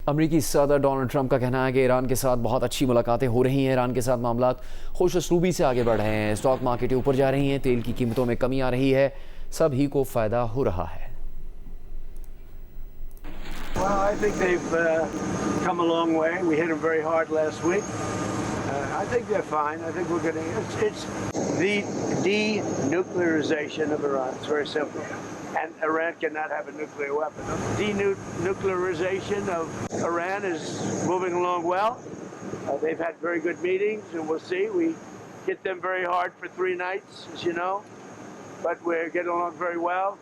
अमरीकी सदर Donald Trump का कहना है कि ईरान के साथ बहुत अच्छी मुलाकातें हो रही हैं। ईरान के साथ मामलात खुश असलूबी से आगे बढ़ रहे हैं। स्टॉक मार्केटें ऊपर जा रही हैं, तेल की कीमतों में कमी आ रही है, सभी को फ़ायदा हो रहा है। Well, I think they've come a long way. We hit them very hard last week. I think they're fine. I think we're going to. It's the denuclearization of Iran. It's very simple. And Iran cannot have a nuclear weapon. Denuclearization of Iran is moving along well. They've had very good meetings, and we'll see. We hit them very hard for 3 nights, as you know, but we're getting along very well.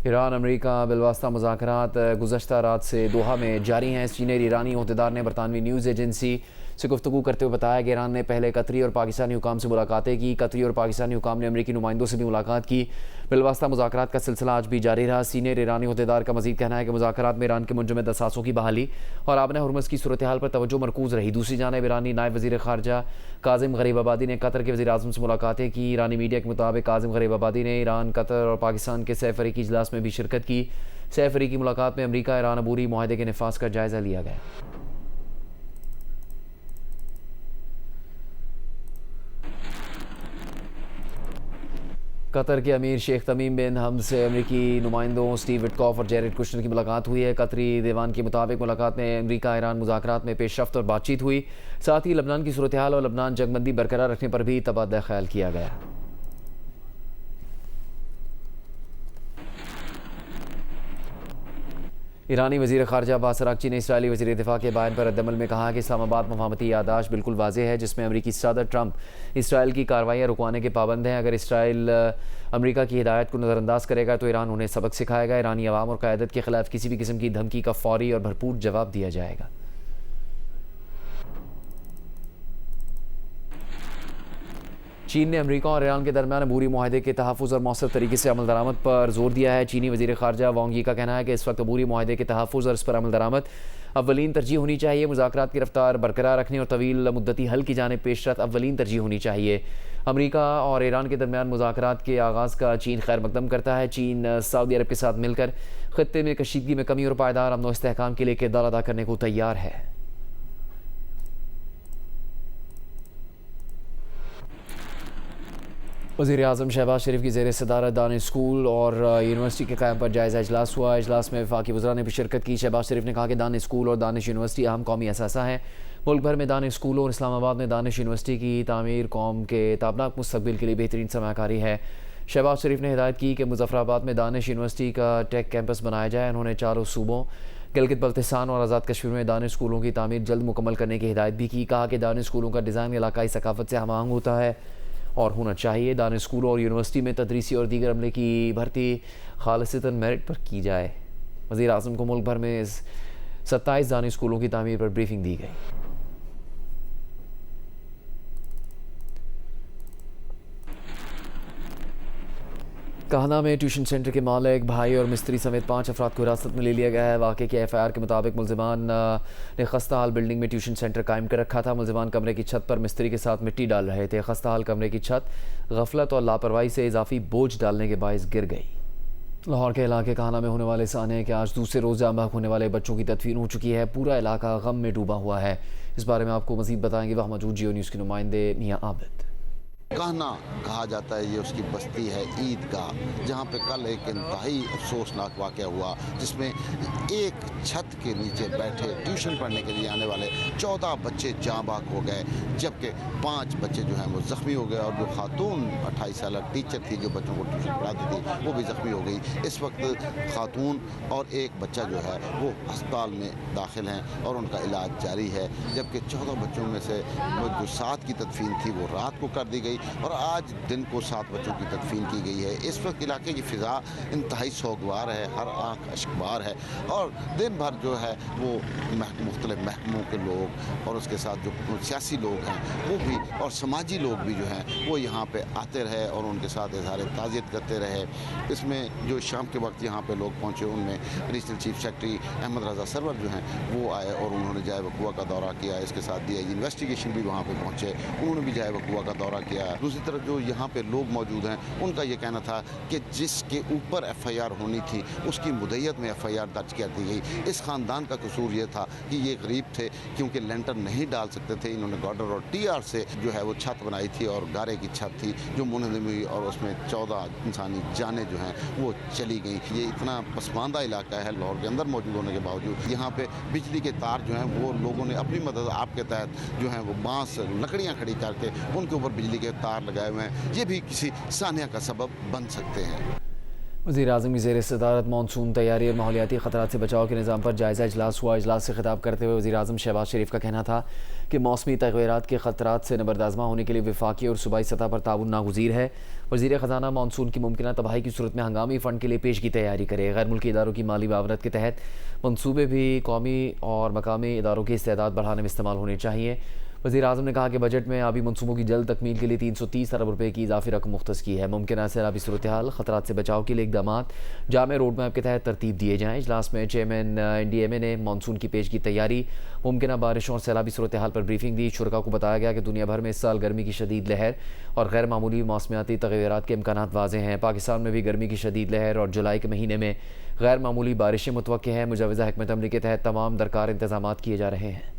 Iran America बिलवास्ता मुज़ाकरात गुज़श्ता रात से दोहा में जारी हैं। Senior ईरानी ओहदेदार ने बरतानवी news agency से गुफ्तगू करते हुए बताया कि ईरान ने पहले कतरी और पाकिस्तानी हुकाम से मुलाकातें की। कतरी और पाकिस्तानी हुकाम ने अमेरिकी नुमाइंदों से भी मुलाकात की। बिलवास्ता मुज़ाकरात का सिलसिला आज भी जारी रहा। सीनियर ईरानी ओहदेदार का मज़ीद कहना है कि मुज़ाकरात में ईरान के मुंजमद असासों की बहाली और आबना हुर्मुज़ की सूरत हाल पर तवज्जो मरकूज़ रही। दूसरी जानिब ईरानी नायब वज़ीर ख़ारजा काज़िम गरीबाबादी ने कतर के वज़ीर आज़म से मुलाकातें की। ईरानी मीडिया के मुताबिक काज़िम गरीबाबादी ने ईरान, कतर और पाकिस्तान के सह फ़रीकी इजलास में भी शिरकत की। सह फ़रीकी मुलाकात में अमरीका ईरान अबूरी मुआहदे के नफाज़ का जायज़ा लिया गया। कतर के अमीर शेख तमीम बिन हमद से अमरीकी नुमाइंदों स्टीव विटकॉफ और जेरेड कुशनर की मुलाकात हुई है। कतरी दीवान के मुताबिक मुलाकात में अमरीका ईरान मुज़ाकरात में पेशरफ्त और बातचीत हुई। साथ ही लबनान की सूरत हाल और लबनान जंगबंदी बरकरार रखने पर भी तबादला ख्याल किया गया। ईरानी वज़ीर ख़ारजा अब्बास अराग़ची ने इसराइली वज़ीर दिफ़ा के बयान पर रद्दअमल में कहा कि इस्लामाबाद मफ़ाहमती याददाश्त बिल्कुल वाज़ेह है, जिसमें अमरीकी सदर ट्रंप इसराइल की कार्रवाइयाँ रुकवाने के पाबंद हैं। अगर इसराइल अमरीका की हिदायत को नज़रअंदाज करेगा तो ईरान उन्हें सबक सिखाएगा। ईरानी अवाम और क़यादत के ख़िलाफ़ किसी भी किस्म की धमकी का फ़ौरी और भरपूर जवाब दिया जाएगा। चीन ने अमेरिका और ईरान के दरमियान अबूरी मुआहदे के तहफ़्फ़ुज़ और मौसर तरीके से अमल दरामद पर जोर दिया है। चीनी वज़ीर ख़ारजा वांग यी का कहना है कि इस वक्त अबूरी मुआहदे के तहफ़्फ़ुज़ और इस पर अमल दरामद अव्वलीन तरजीह होनी चाहिए। मुज़ाकरात की रफ्तार बरकरार रखने और तवील मुद्दती हल की जानिब पेशरफ्त अव्वलीन तरजीह होनी चाहिए। अमेरिका और ईरान के दरमियान मुज़ाकरात के आगाज़ का चीन खैर मकदम करता है। चीन सऊदी अरब के साथ मिलकर ख़ित्ते में कशीदगी में कमी और पायदार अमन व इस्तेहकाम के लिए किरदार अदा करने को तैयार है। वज़ीर आज़म शहबाज शरीफ की ज़ेर सदारत दानिश स्कूल और यूनिवर्सिटी के क़याम पर जायज़ा इजलास हुआ। इजलास में वफ़ाक़ी वज़रा ने भी शिरकत की। शहबाज शरीफ ने कहा कि दानिश स्कूल और दानिश यूनिवर्सिटी अहम कौमी असासा है। मुल्क भर में दानिश स्कूलों और इस्लामाबाद में दानिश यूनिवर्सिटी की तामीर कौम के ताबनाक मुस्तक़बिल के लिए बेहतरीन सरमाकारी है। शहबाज शरीफ ने हिदायत की कि मुज़फ़्फ़राबाद में दानिश यूनिवर्सिटी का टेक कैंपस बनाया जाए। उन्होंने चारों सूबों गिलगित बल्तिस्तान और आज़ाद कश्मीर में दानिश स्कूलों की तामीर जल्द मुकम्मल करने की हिदायत भी की। कहा कि दानिश स्कूलों का डिज़ाइन इलाकाई सकाफ़त से हम आहंग होता है और होना चाहिए। दानिश स्कूलों और यूनिवर्सिटी में तदरीसी और दीगर अमले की भर्ती खालिसतन मेरिट पर की जाए। वज़ीर आज़म को मुल्क भर में 27 दानिश स्कूलों की तामीर पर ब्रीफिंग दी गई। काहना में ट्यूशन सेंटर के मालिक, भाई और मिस्त्री समेत 5 अफराद को हिरासत में ले लिया गया है। वाक़े के FIR के मुताबिक मुलज़िमान ने खस्ता हाल बिल्डिंग में ट्यूशन सेंटर कायम कर रखा था। मुलज़िमान कमरे की छत पर मिस्त्री के साथ मिट्टी डाल रहे थे। खस्ता हाल कमरे की छत गफलत और लापरवाही से इजाफी बोझ डालने के बायस गिर गई। लाहौर के इलाके काहना में होने वाले साने के आज दूसरे रोज़ जाम बहक होने वाले बच्चों की तदफीन हो चुकी है। पूरा इलाका गम में डूबा हुआ है। इस बारे में आपको मज़ीद बताएंगे वहाँ मौजूद जियो न्यूज़ के नुमाइंदे मियाँ आबिद। काहना कहा जाता है, ये उसकी बस्ती है ईदगाह, जहाँ पे कल एक इंतहाई अफसोसनाक वाक़या हुआ जिसमें एक छत के नीचे बैठे ट्यूशन पढ़ने के लिए आने वाले 14 बच्चे जाँ बाक हो गए, जबकि 5 बच्चे जो हैं वो ज़ख्मी हो गए और जो खातून 28 साल टीचर थी जो बच्चों को ट्यूशन पढ़ाती थी वो भी ज़ख्मी हो गई। इस वक्त खातून और एक बच्चा जो है वो अस्पताल में दाखिल हैं और उनका इलाज जारी है, जबकि 14 बच्चों में से जो 7 की तदफीन थी वो रात को कर दी गई और आज दिन को 7 बच्चों की तदफीन की गई है। इस वक्त इलाके की फ़िज़ा इंतहाई सोगवार है, हर आँख अश्कबार है और दिन भर जो है वो मुख्तलिफ महकमों के लोग और उसके साथ जो सियासी लोग हैं वो भी और समाजी लोग भी जो हैं वो यहाँ पे आते रहे और उनके साथ इज़हार ताज़ियत करते रहे। इसमें जो शाम के वक्त यहाँ पे लोग पहुँचे उनमें एडिशनल चीफ सेक्रेटरी अहमद रज़ा सरवर जो हैं वो आए और उन्होंने जाए वकुआ का दौरा किया। इसके साथ DIG इन्वेस्टिगेशन भी वहाँ पर पहुँचे, उन्होंने भी जाए वकुआ का दौरा किया। गया। दूसरी तरफ जो यहाँ पे लोग मौजूद हैं उनका ये कहना था कि जिसके ऊपर FIR होनी थी उसकी मुद्दत में FIR दर्ज कर दी गई। इस ख़ानदान का कसूर ये था कि ये गरीब थे, क्योंकि लेंटर नहीं डाल सकते थे। इन्होंने गार्डर और TR से जो है वो छत बनाई थी और गारे की छत थी जो मुनहदम हुई और उसमें 14 इंसानी जानें जो हैं वो चली गई। ये इतना पसमानदा इलाका है लाहौर के अंदर मौजूद होने के बावजूद यहाँ पे बिजली के तार जो हैं वो लोगों ने अपनी मदद आपके तहत जो हैं वो बांस लकड़ियाँ खड़ी करके उनके ऊपर बिजली के तार लगाए हुए हैं। ये भी किसी सानिया का सबब बन सकते हैं। वज़ीर-ए-आज़म की ज़ेर सदारत मानसून तैयारी और माहौलियाती ख़तरात से बचाव के निज़ाम पर जायज़ा इजलास हुआ। इजलास से खिताब करते हुए वज़ीर-ए-आज़म शहबाज शरीफ का कहना था कि मौसमी तग़य्युरात के ख़तरात से नबरदाज़मा होने के लिए वफ़ाक़ी और सूबाई सतह पर ताउन नागुज़ीर है। वज़ीर ख़ज़ाना मानसून की मुमकिना तबाही की सूरत में हंगामी फ़ंड के लिए पेश की तैयारी करे। गैर मुल्की इदारों की माली मावनत के तहत मनसूबे भी कौमी और मकामी इदारों की इस्तेदाद बढ़ाने में इस्तेमाल होने चाहिए। वज़ीर-ए-आज़म ने कहा कि बजट में आबी मनसूबों की जल्द तकमील के लिए 330 अरब रुपये की इजाफी रकम मुख्तस की है। मुमकिन सैलाबी सूरत हाल ख़तरात से बचाव के लिए इक़दामात जामे रोड मैप के तहत तरतीब दिए जाएँ। इजलास में चेयरमैन NDMA ने मानसून की पेश की तैयारी, मुमकिन बारिशों और सैलाबी सूरत हाल पर ब्रीफिंग दी। शुरा को बताया गया कि दुनिया भर में इस साल गर्मी की शदीद लहर और गैर मामूली मौसमियाती तग़य्युरात के इम्कानात वाज़े हैं। पाकिस्तान में भी गर्मी की शदीद लहर और जुलाई के महीने में गैर मामूली बारिशें मुतवक्के हैं। मुजवज़ा हिकमत अमली के तहत तमाम दरकार इंतज़ामात किए जा रहे हैं।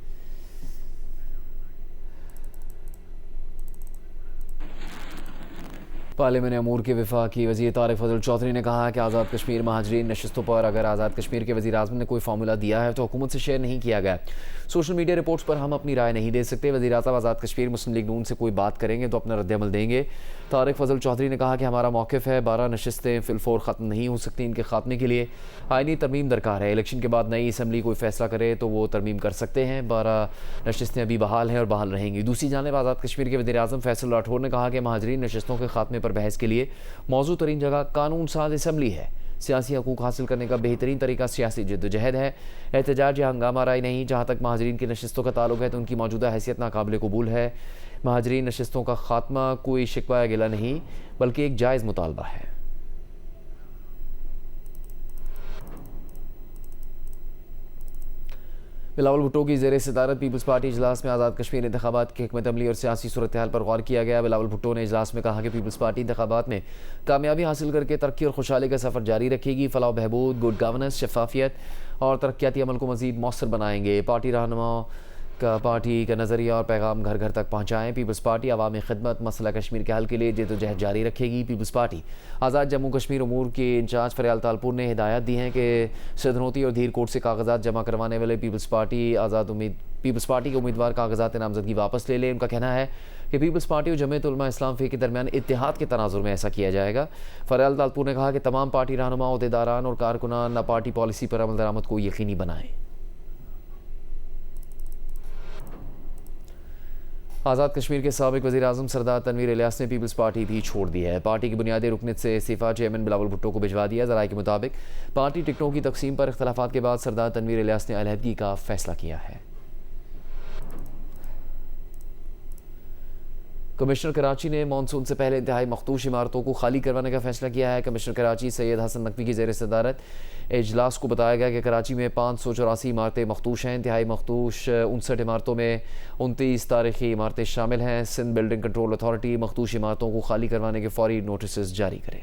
पार्लियामेंट अमूर के वफाकी वज़ीर तारिक फजल चौधरी ने कहा कि आज़ाद कश्मीर महाजरीन नशस्तों पर अगर आज़ाद कश्मीर के वज़ीर-ए-आज़म ने कोई फार्मूला दिया है तो हुकूमत से शेयर नहीं किया गया। सोशल मीडिया रिपोर्ट्स पर हम अपनी राय नहीं दे सकते। वज़ीर-ए-आज़म आज़ाद कश्मीर मुस्लिम लीग नून से कोई बात करेंगे तो अपना रद्द-ए-अमल देंगे। तारिक फजल चौधरी ने कहा कि हमारा मौक़िफ़ है 12 नशस्तें फिलफौर ख़त्म नहीं हो सकती। इनके खात्मे के लिए आइनी तरमीम दरकार है। इलेक्शन के बाद नई असम्बली कोई फ़ैसला करे तो वो तरमीम कर सकते हैं। 12 नशस्तें अभी बहाल हैं और बहाल रहेंगी। दूसरी जानिब आज़ाद कश्मीर के वज़ीर-ए-आज़म फैसल राठौर ने कहा कि महाजरीन नशस्तों के खात्मे पर बहस के लिए मौजूद तरीन जगह कानून साज असम्बली है। सियासी हकूक़ हासिल करने का बेहतरीन तरीका सियासी जद्दोजहद है। एहतजाज या हंगामा राय नहीं। जहाँ तक महाजरीन की नशस्तों का ताल्लुक है तो उनकी मौजूदा हैसियत नाकाबिल कबूल है। महाजरीन नशस्तों का खात्मा कोई शिकवा या गिला नहीं बल्कि एक जायज़ मुतालबा है। बिलावल भुट्टो की ज़ेर सदारत पीपल्स पार्टी इजलास में आज़ाद कश्मीर इंतखाबात की हिकमत अमली और सियासी सूरत हाल पर गौर किया गया। बिलावल भुट्टो ने इजलास में कहा कि पीपल्स पार्टी इंतखाबात में कामयाबी हासिल करके तरक्की और खुशहाली का सफ़र जारी रखेगी। फलाह बहबूद, गुड गवर्नेंस, शफाफियत और तरक्याती अमल को मज़ीद मौसर बनाएंगे। पार्टी रहनुमाओं का पार्टी का नज़रिया और पैगाम घर घर तक पहुँचाएँ। पीपल्स पार्टी अवामी खिदमत मसला कश्मीर के हल के लिए जद्दोजहद जारी रखेगी। पीपल्स पार्टी आज़ाद जम्मू कश्मीर अमूर के इंचार्ज फरियाल तालपुर ने हिदायत दी हैं कि सदनोती और धीर कोर्ट से कागजात जमा करवाने वाले पीपल्स पार्टी के उम्मीदवार कागजात नामजदगी वापस ले लें। उनका कहना है कि पीपल्स पार्टी और जमीयत उलमा इस्लाम फ़ी के दरमियान इत्तेहाद के तनाजुर में ऐसा किया जाएगा। फरियाल तालपुर ने कहा कि तमाम पार्टी रहनुमा, अहदेदारान और कारकुनान पार्टी पॉलिसी पर अमल दरामद को यकीनी बनाएँ। आज़ाद कश्मीर के साबिक वज़ीर-ए-आज़म सरदार तनवीर इलियास ने पीपल्स पार्टी भी छोड़ दी है। पार्टी की बुनियादी रुकनीत से इस्तीफ़ा चेयरमैन बिलावल भुट्टो को भिजवा दिया। ज़राए के मुताबिक पार्टी टिकटों की तकसीम पर इख्तलाफात के बाद सरदार तनवीर इलियास ने अलहदगी का फ़ैसला किया है। कमिश्नर कराची ने मानसून से पहले इंतहाई मखदूश इमारतों को खाली करवाने का फैसला किया है। कमिश्नर कराची सैयद हसन नकवी की ज़ेर सदारत इजलास को बताया गया कि कराची में 584 इमारतें मखदूश हैं। इंतहाई मखदूश 59 इमारतों में 29 तारीखी इमारतें शामिल हैं। सिंध बिल्डिंग कंट्रोल अथॉरिटी मखदूश इमारतों को खाली करवाने के फौरी नोटिस जारी करे।